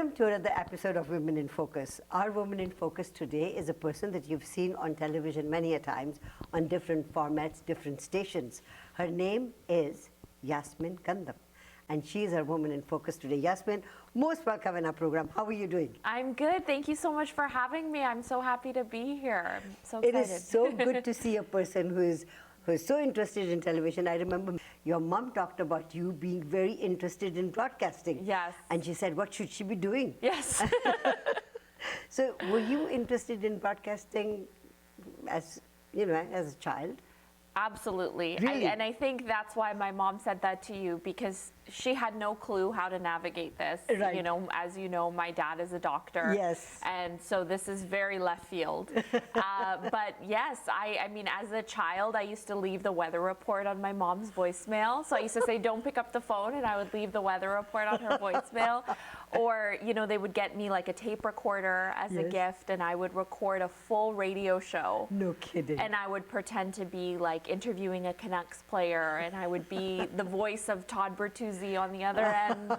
Welcome to another episode of Women in Focus. Our Woman in Focus today is a person that you've seen on television many a times on different formats, different stations. Her name is Yasmin Gandham, and she is our Woman in Focus today. Yasmin, most welcome in our program. How are you doing? I'm good. Thank you so much for having me. I'm so happy to be here. I'm so excited. It is so good to see a person who is so interested in television. I remember your mom talked about you being very interested in broadcasting. Yes. And she said, what should she be doing? Yes. So were you interested in broadcasting as a child? Absolutely. Really? And I think that's why my mom said that to you, because she had no clue how to navigate this. Right. You know, as you know, my dad is a doctor. Yes. And so this is very left field. But yes, I mean, as a child, I used to leave the weather report on my mom's voicemail. So I used to say, don't pick up the phone, and I would leave the weather report on her voicemail. Or, you know, they would get me like a tape recorder as a gift, and I would record a full radio show. No kidding. And I would pretend to be like interviewing a Canucks player, and I would be the voice of Todd Bertuzzi on the other end,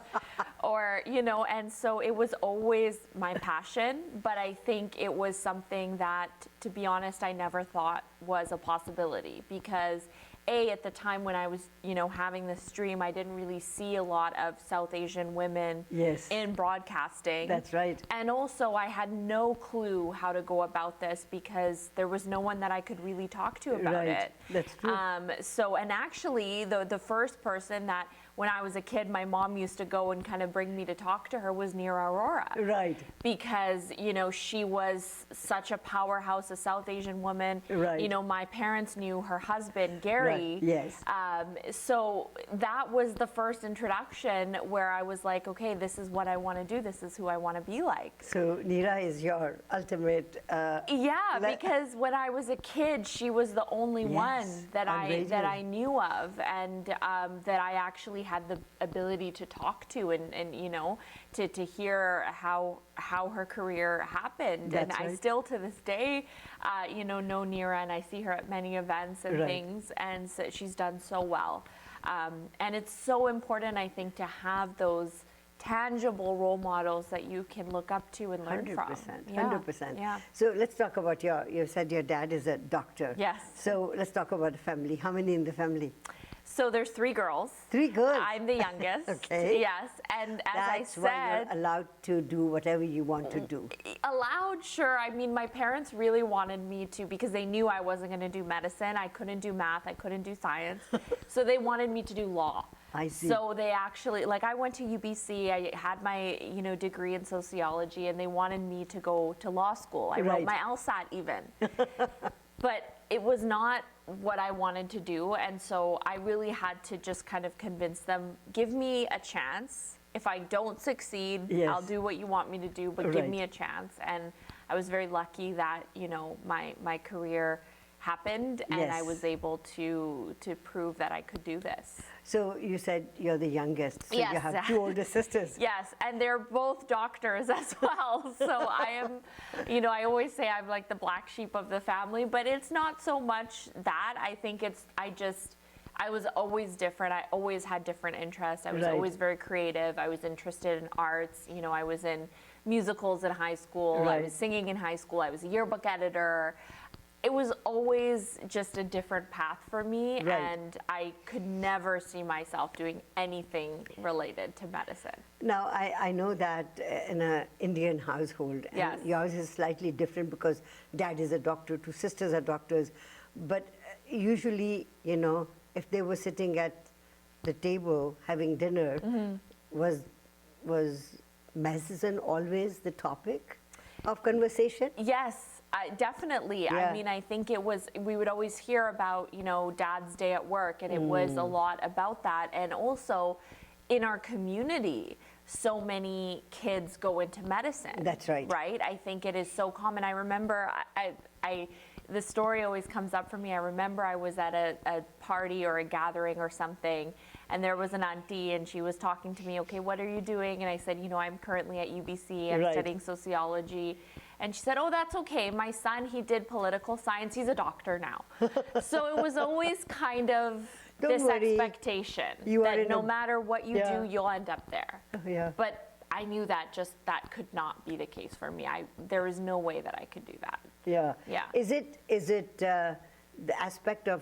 or, you know, and so it was always my passion, but I think it was something that, to be honest, I never thought was a possibility, because at the time when I was, you know, having this dream, I didn't really see a lot of South Asian women in broadcasting. That's right. And also I had no clue how to go about this, because there was no one that I could really talk to about it. That's true. So, and actually the first person that, when I was a kid, my mom used to go and kind of bring me to talk to her was Neera Aurora. Right. Because, you know, she was such a powerhouse, a South Asian woman. Right. You know, my parents knew her husband, Gary. Right. Yes. So that was the first introduction where I was like, okay, this is what I want to do. This is who I want to be like. So Neera is your ultimate. Because when I was a kid, she was the only one that I knew of, and that I actually had the ability to talk to, and you know, to hear how her career happened. That's and right. I still to this day, you know Neera, and I see her at many events and things, and so she's done so well. And it's so important, I think, to have those tangible role models that you can look up to and learn 100%, from. 100%. Yeah. So let's talk about you said your dad is a doctor. Yes. So let's talk about the family. How many in the family? So there's 3 girls. 3 girls? I'm the youngest. Okay. Yes, and as I said, why you're allowed to do whatever you want to do. Allowed, sure. I mean, my parents really wanted me to, because they knew I wasn't going to do medicine. I couldn't do math. I couldn't do science. So they wanted me to do law. I see. So they actually, like, I went to UBC. I had my, you know, degree in sociology, and they wanted me to go to law school. I wrote my LSAT even. But it was not what I wanted to do, and so I really had to just kind of convince them, give me a chance. If I don't succeed, I'll do what you want me to do, but give me a chance. And I was very lucky that, you know, my career happened, and I was able to prove that I could do this. So you said you're the youngest, so Yes. you have 2 older sisters. Yes, and they're both doctors as well. So I am, you know, I always say I'm like the black sheep of the family, but it's not so much that. I think it's, I was always different. I always had different interests. I was always very creative. I was interested in arts. You know, I was in musicals in high school. I was singing in high school. I was a yearbook editor. It was always just a different path for me, and I could never see myself doing anything related to medicine. Now, I know that in an Indian household, and yours is slightly different because dad is a doctor, 2 sisters are doctors, but usually, you know, if they were sitting at the table having dinner, was medicine always the topic of conversation? Yes. Definitely. Yeah. I mean, I think it was, we would always hear about, you know, Dad's day at work, and it was a lot about that. And also in our community, so many kids go into medicine. That's right. Right? I think it is so common. I remember, the story always comes up for me. I remember I was at a party or a gathering or something, and there was an auntie, and she was talking to me, okay, what are you doing? And I said, you know, I'm currently at UBC, I'm studying sociology. And she said, oh, that's okay. My son, he did political science. He's a doctor now. So it was always kind of this expectation that no matter what you do, you'll end up there. Yeah. But I knew that that could not be the case for me. There was no way that I could do that. Yeah. Yeah. Is it the aspect of,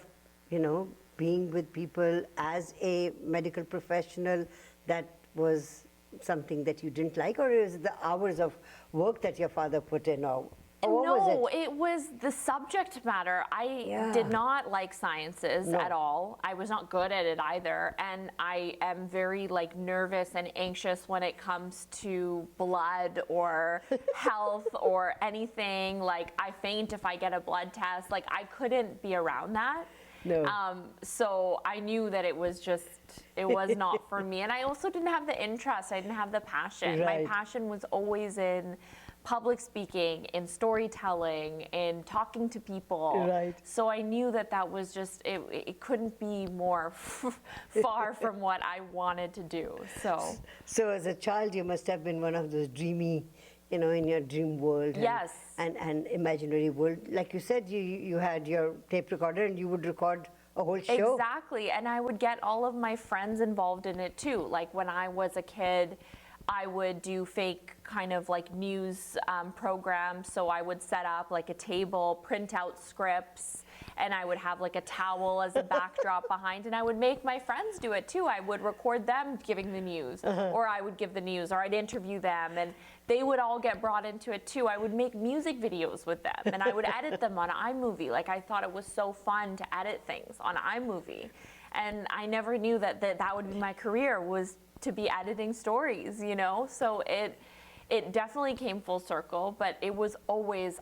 being with people as a medical professional that was something that you didn't like, or is it the hours of work that your father put in, or what was it? It was the subject matter. I did not like sciences at all. I was not good at it either. And I am very nervous and anxious when it comes to blood or health or anything. I faint if I get a blood test. I couldn't be around that. No. So I knew that it was not for me. And I also didn't have the interest. I didn't have the passion. Right. My passion was always in public speaking, in storytelling, in talking to people. Right. So I knew that was just, it couldn't be more far from what I wanted to do. So as a child, you must have been one of those dreamy, in your dream world. Yes. And imaginary world. Like you said, you had your tape recorder and you would record a whole show. Exactly. And I would get all of my friends involved in it too. When I was a kid, I would do fake kind of news programs. So I would set up a table, print out scripts, and I would have a towel as a backdrop behind, and I would make my friends do it too. I would record them giving the news, or I would give the news, or I'd interview them, and they would all get brought into it too. I would make music videos with them, and I would edit them on iMovie. I thought it was so fun to edit things on iMovie, and I never knew that would be my career, was to be editing stories, So it definitely came full circle, but I was always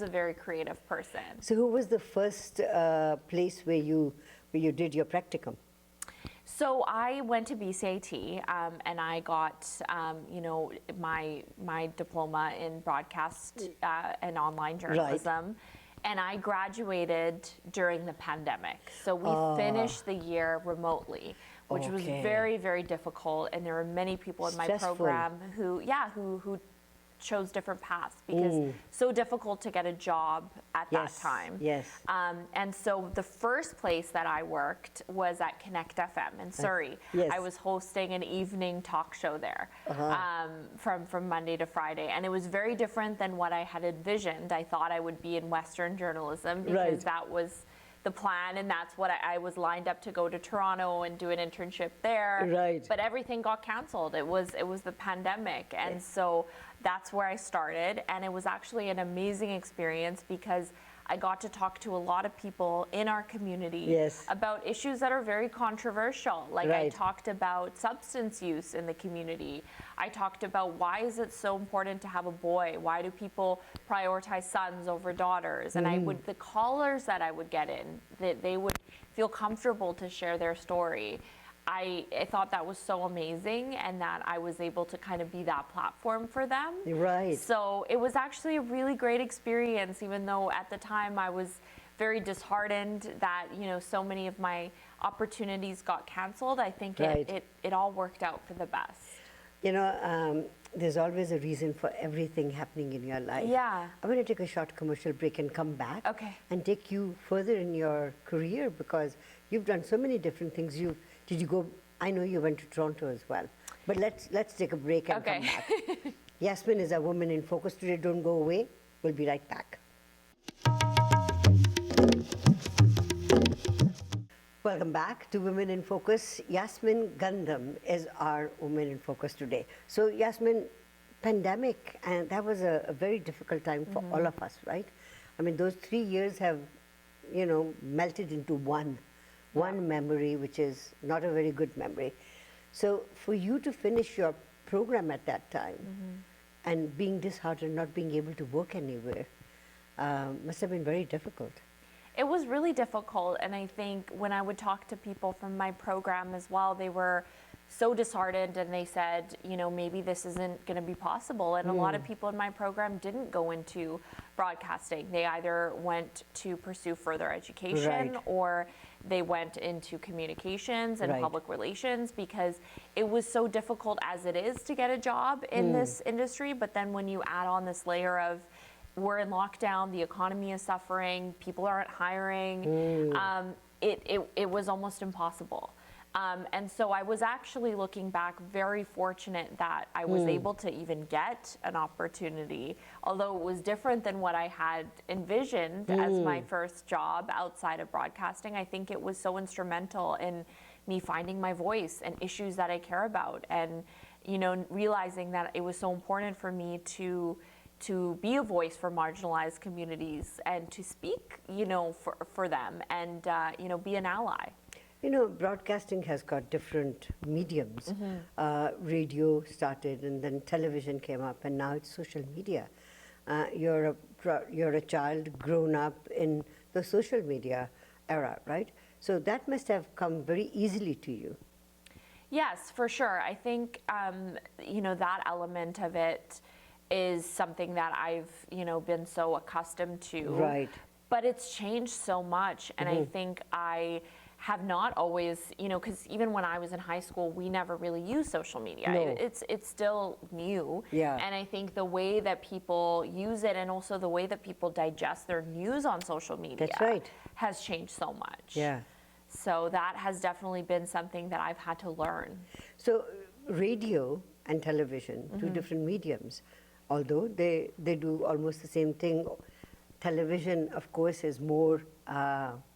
a very creative person. So who was the first place where you did your practicum? So I went to BCIT, and I got, my diploma in broadcast and online journalism. Right. And I graduated during the pandemic. So we finished the year remotely, which was very, very difficult. And there were many people in my Stressful. program who chose different paths, because so difficult to get a job at that time. Yes. And so the first place that I worked was at Connect FM in Surrey. Yes. I was hosting an evening talk show there from Monday to Friday. And it was very different than what I had envisioned. I thought I would be in Western journalism, because that was the plan, and that's what I was lined up to go to Toronto and do an internship there. Right. But everything got canceled. It was the pandemic, and so that's where I started. And it was actually an amazing experience, because I got to talk to a lot of people in our community about issues that are very controversial. I talked about substance use in the community. I talked about why is it so important to have a boy? Why do people prioritize sons over daughters? And the callers that I would get in, that they would feel comfortable to share their story. I thought that was so amazing, and that I was able to kind of be that platform for them. Right. So it was actually a really great experience, even though at the time I was very disheartened that, so many of my opportunities got canceled. I think it all worked out for the best. There's always a reason for everything happening in your life. Yeah. I'm going to take a short commercial break and come back. Okay. And take you further in your career, because you've done so many different things. Did you go? I know you went to Toronto as well. But let's take a break and come back. Yasmin is a Woman in Focus today. Don't go away. We'll be right back. Welcome back to Women in Focus. Yasmin Gandham is our Woman in Focus today. So Yasmin, pandemic, and that was a very difficult time for all of us, right? I mean, those 3 years have, melted into one memory, which is not a very good memory. So for you to finish your program at that time and being disheartened, not being able to work anywhere, must have been very difficult. It was really difficult, and I think when I would talk to people from my program as well, they were so disheartened, and they said, maybe this isn't going to be possible. And a lot of people in my program didn't go into broadcasting. They either went to pursue further education or they went into communications and public relations, because it was so difficult as it is to get a job in this industry. But then when you add on this layer of, we're in lockdown, the economy is suffering, people aren't hiring, it was almost impossible. And so I was actually, looking back, very fortunate that I was able to even get an opportunity, although it was different than what I had envisioned as my first job outside of broadcasting. I think it was so instrumental in me finding my voice and issues that I care about, and realizing that it was so important for me to be a voice for marginalized communities and to speak, for them, and be an ally. Broadcasting has got different mediums. Radio started, and then television came up, and now it's social media. You're a child grown up in the social media era, right? So that must have come very easily to you. Yes, for sure. I think that element of it is something that I've been so accustomed to. Right. But it's changed so much, and I think I have not always, because even when I was in high school, we never really used social media. No. It's still new. Yeah. And I think the way that people use it, and also the way that people digest their news on social media, That's right, has changed so much. Yeah. So that has definitely been something that I've had to learn. So radio and television, two different mediums, although they do almost the same thing. Television, of course, is more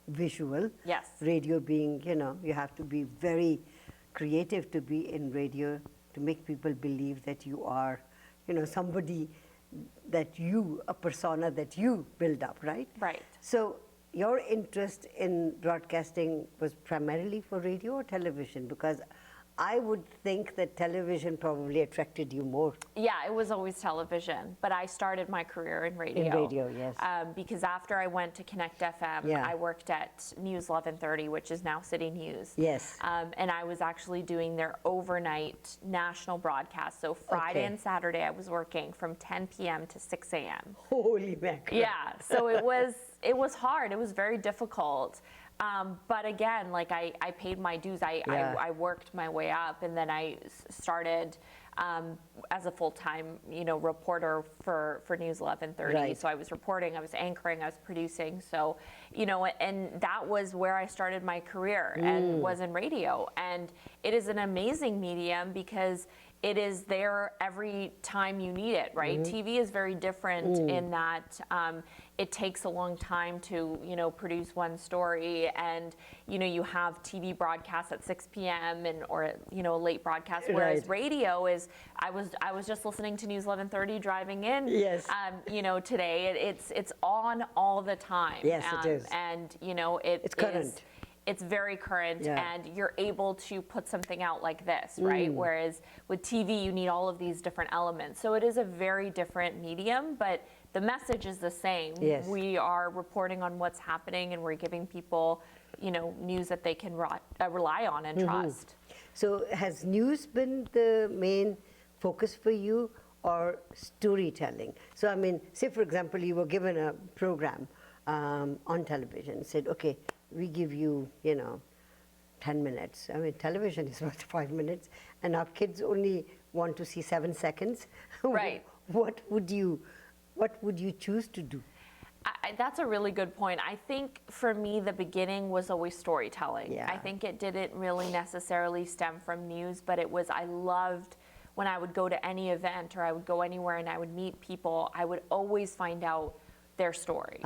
visual. Yes. Radio being, you have to be very creative to be in radio, to make people believe that you are, somebody a persona that you build up, right? Right. So your interest in broadcasting was primarily for radio or television? Because I would think that television probably attracted you more. Yeah, it was always television, but I started my career in radio. In radio, yes. Because after I went to Connect FM, Yeah. I worked at News 1130, which is now City News. Yes. And I was actually doing their overnight national broadcast. So Friday Okay. and Saturday, I was working from 10 p.m. to 6 a.m. Holy mackerel. Yeah, so it was hard. It was very difficult. But again, like I paid my dues. Yeah. I worked my way up, and then I started as a full-time, reporter for News 1130. Right. So I was reporting, I was anchoring, I was producing. So, and that was where I started my career, and was in radio. And it is an amazing medium because it is there every time you need it, right? TV is very different in that it takes a long time to, produce one story, and, you have TV broadcasts at 6 p.m. or a late broadcast, whereas Right. radio is, I was just listening to News 1130 driving in, Yes. Today. It's on all the time. Yes, it is. And, It's current. It's very current, Yeah. and you're able to put something out like this, right? Whereas with TV, you need all of these different elements. So it is a very different medium, but the message is the same. Yes. We are reporting on what's happening, and we're giving people, news that they can rely on and trust. So has news been the main focus for you, or storytelling? So I mean, say for example, you were given a program on television, said, okay, we give you, 10 minutes. I mean, television is about 5 minutes, and our kids only want to see 7 seconds. Right. What would you choose to do? That's a really good point. I think for me, the beginning was always storytelling. Yeah. I think it didn't really necessarily stem from news, but I loved when I would go to any event, or I would go anywhere and I would meet people, I would always find out their story.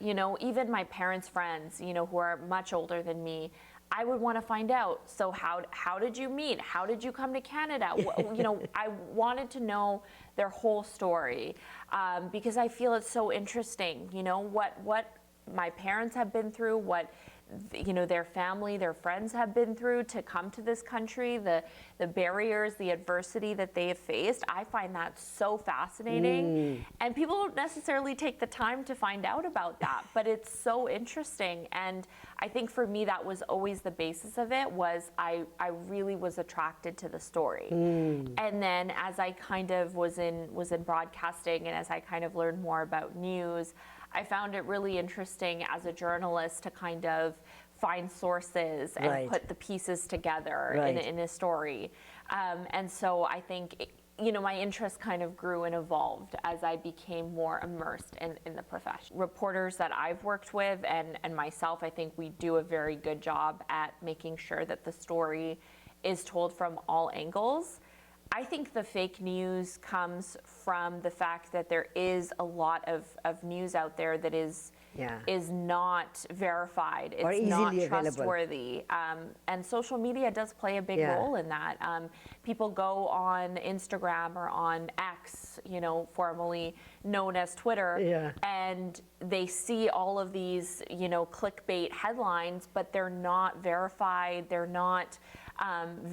Even my parents' friends, who are much older than me, I would want to find out. So how did you meet? How did you come to Canada? I wanted to know their whole story, because I feel it's so interesting. What my parents have been through, what their family, their friends have been through to come to this country, the barriers, the adversity that they have faced. I find that so fascinating. And people don't necessarily take the time to find out about that, but it's so interesting. And I think for me, that was always the basis of it, was I really was attracted to the story. And then as I kind of was in broadcasting, and as I kind of learned more about news, I found it really interesting as a journalist to kind of find sources and Right. put the pieces together Right. in a story. And so I think, my interest kind of grew and evolved as I became more immersed in the profession. Reporters that I've worked with and myself, I think we do a very good job at making sure that the story is told from all angles. I think the fake news comes from the fact that there is a lot of news out there that is not verified. It's or easily not available. Trustworthy. And social media does play a big role in that. People go on Instagram or on X, formerly known as Twitter, and they see all of these, clickbait headlines, but they're not verified. They're not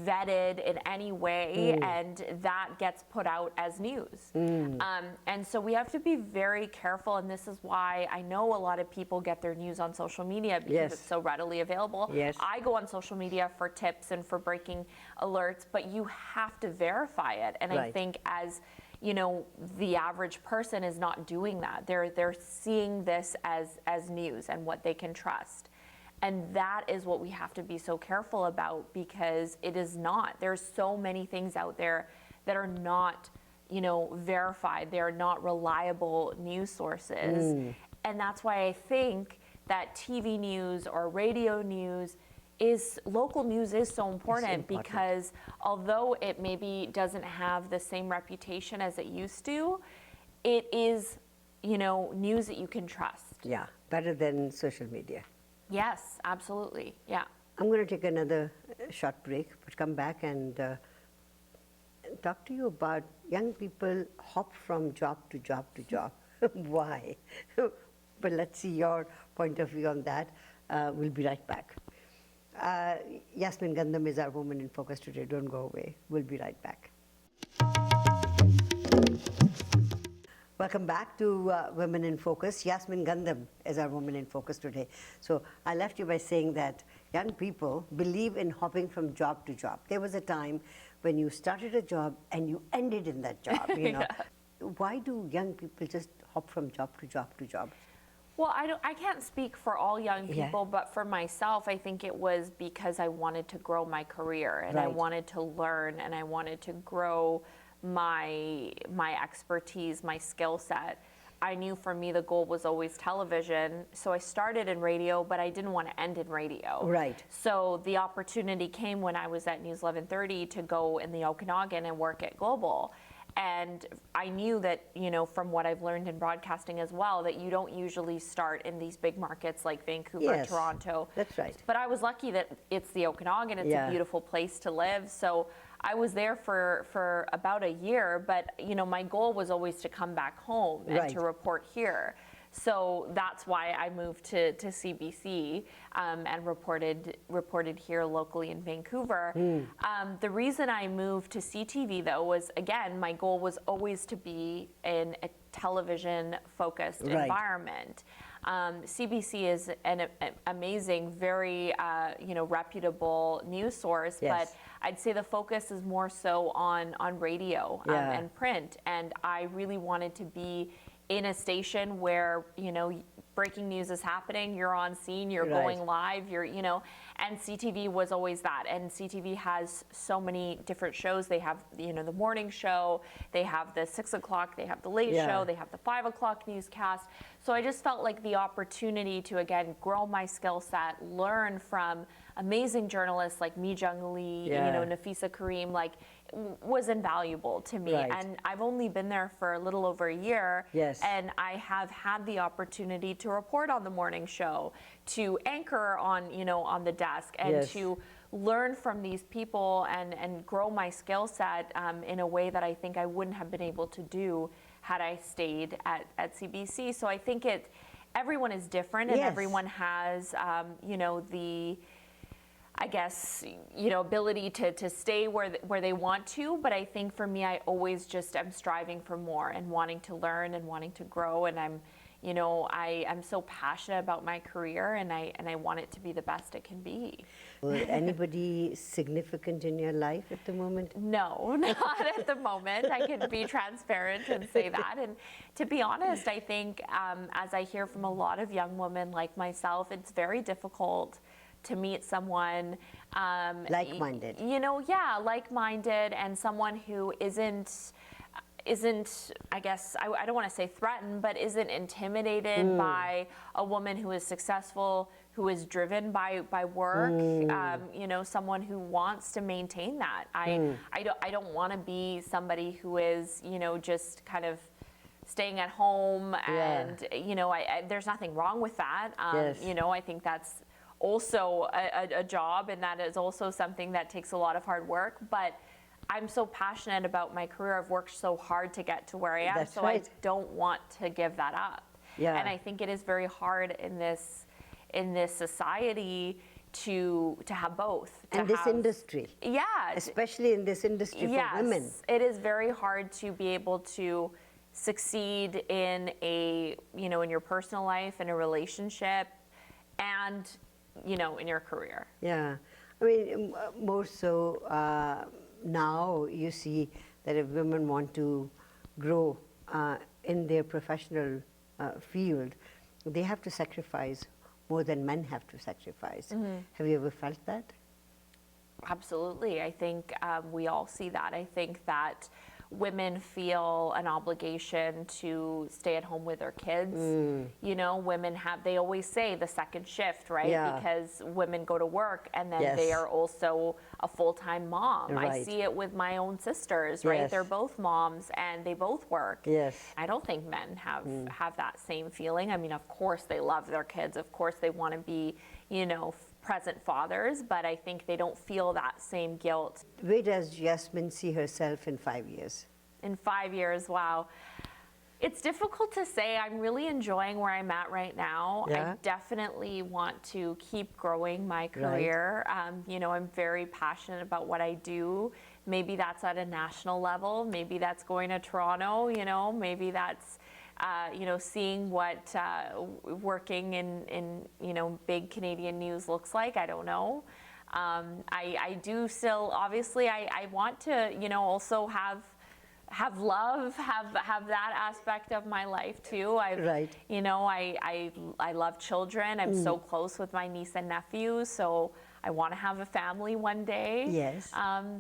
vetted in any way, and that gets put out as news. And so we have to be very careful, and this is why I know a lot of people get their news on social media because it's so readily available. I go on social media for tips and for breaking alerts, but you have to verify it. And I think as the average person is not doing that. They're seeing this as news and what they can trust. And that is what we have to be so careful about, because it is not. There's so many things out there that are not, verified. They're not reliable news sources. And that's why I think that TV news or radio news local news is so important, because although it maybe doesn't have the same reputation as it used to, it is, news that you can trust. Yeah, better than social media. Yes, absolutely. Yeah. I'm going to take another short break, but come back and talk to you about young people hop from job to job to job. Why? But let's see your point of view on that. We'll be right back. Yasmin Gandham is our Woman in Focus today. Don't go away. We'll be right back. Welcome back to Women in Focus. Yasmin Gandham is our Woman in Focus today. So I left you by saying that young people believe in hopping from job to job. There was a time when you started a job and you ended in that job. Why do young people just hop from job to job to job? Well, I can't speak for all young people, but for myself, I think it was because I wanted to grow my career, and I wanted to learn, and I wanted to grow my expertise, my skill set. I knew for me the goal was always television, so I started in radio, but I didn't want to end in radio. Right. So the opportunity came when I was at News 1130 to go in the Okanagan and work at Global. And I knew that, from what I've learned in broadcasting as well, that you don't usually start in these big markets like Vancouver, Toronto. That's right. But I was lucky that it's the Okanagan. It's a beautiful place to live. So I was there for about a year, but, my goal was always to come back home and to report here. So that's why I moved to CBC and reported here locally in Vancouver. The reason I moved to CTV, though, was, again, my goal was always to be in a television-focused environment. CBC is an amazing, very reputable news source, but I'd say the focus is more so on radio and print. And I really wanted to be in a station where, breaking news is happening, you're on scene, you're going live, and CTV was always that. And CTV has so many different shows. They have, the morning show, they have the 6 o'clock, they have the late show, they have the 5 o'clock newscast. So I just felt like the opportunity to, again, grow my skill set, learn from amazing journalists like Mi Jung Lee, Nafisa Kareem, was invaluable to me. And I've only been there for a little over a year, and I have had the opportunity to report on the morning show, to anchor on on the desk, and to learn from these people and grow my skill set in a way that I think I wouldn't have been able to do had I stayed at CBC. So I think everyone is different, and everyone has the, I guess, ability to stay where they want to. But I think for me, I always just am striving for more and wanting to learn and wanting to grow. And I'm so passionate about my career, and I want it to be the best it can be. Anybody significant in your life at the moment? No, not at the moment. I can be transparent and say that. And to be honest, I think as I hear from a lot of young women like myself, it's very difficult to meet someone Like-minded. like-minded, and someone who isn't, I guess, I don't want to say threatened, but isn't intimidated by a woman who is successful, who is driven by work, someone who wants to maintain that. I don't want to be somebody who is, just kind of staying at home, and there's nothing wrong with that. Yes. I think that's also a job, and that is also something that takes a lot of hard work, but I'm so passionate about my career. I've worked so hard to get to where I am, That's so right. I don't want to give that up. Yeah. And I think it is very hard in this society to have both. And this industry, Yeah. especially in this industry for women. Yes, it is very hard to be able to succeed in in your personal life, in a relationship, and in your career. Yeah, I mean, more so now you see that if women want to grow in their professional field, they have to sacrifice more than men have to sacrifice. Have you ever felt that? Absolutely. I think we all see that. I think that women feel an obligation to stay at home with their kids. Women they always say the second shift, right? Yeah. Because women go to work, and then Yes. they are also a full-time mom. I Right. see it with my own sisters, right? Yes. They're both moms and they both work. Yes. I don't think men have that same feeling. I mean, of course they love their kids. Of course they want to be, present fathers, but I think they don't feel that same guilt. Where does Yasmin see herself in 5 years? In 5 years, wow. It's difficult to say. I'm really enjoying where I'm at right now. Yeah. I definitely want to keep growing my career. I'm very passionate about what I do. Maybe that's at a national level. Maybe that's going to Toronto, maybe that's seeing what working in big Canadian news looks like. I don't know. I do still, obviously, I want to, also have love, have that aspect of my life too. Right. I love children. I'm so close with my niece and nephews, so I want to have a family one day. Yes.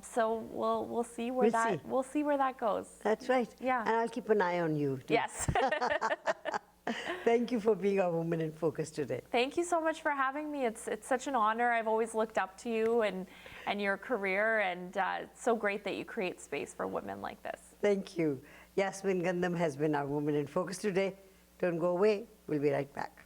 So we'll see where we'll see where that goes. That's right. Yeah. And I'll keep an eye on you too. Yes. Thank you for being our Woman in Focus today. Thank you so much for having me. It's such an honor. I've always looked up to you and your career, and it's so great that you create space for women like this. Thank you. Yasmin Gandham has been our Woman in Focus today. Don't go away. We'll be right back.